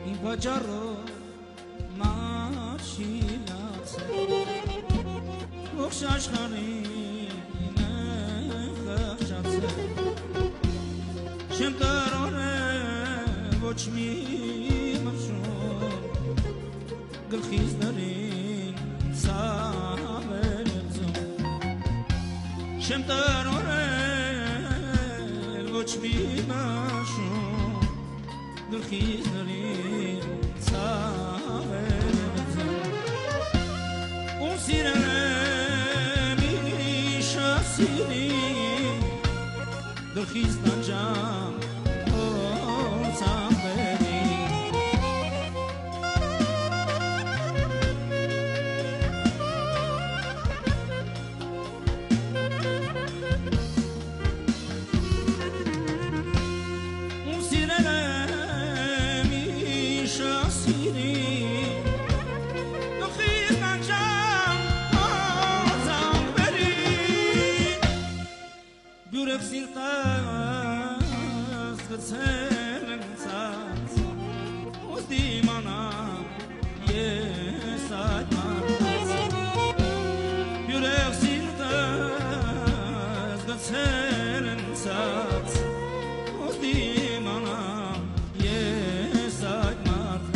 Իմ վաճառով մաշինաց ողջ աշխարհին է խղճացել Չեմ տրորել ոչ մի մշում գլխից դրին ցավել ձում Չեմ տրորել ոչ մի մշում գլխից դրին ցավել ձում ու սիրել եմ իշասիրի գլխից տանջամ Սիրտս գցել եմ ցած Ոս դիմանամ ես այդ մարդաց Յուրեղ սիրտս գցել եմ ցած Ոս դիմանամ ես այդ մարդաց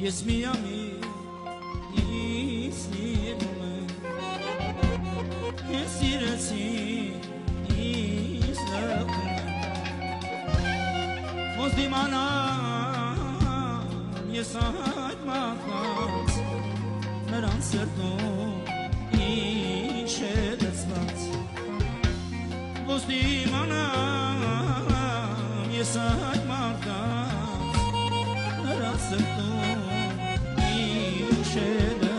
Ես միամիտ ինձ սիրում եմ Ես սիրեցի ինձ լքում եմ Ոնց դիմանամ ես այդ մարդկանց Նրանց սրտում ինչ է դրծված Ոնց դիմանամ ես այդ մարդկանց Նրանց սրտում Share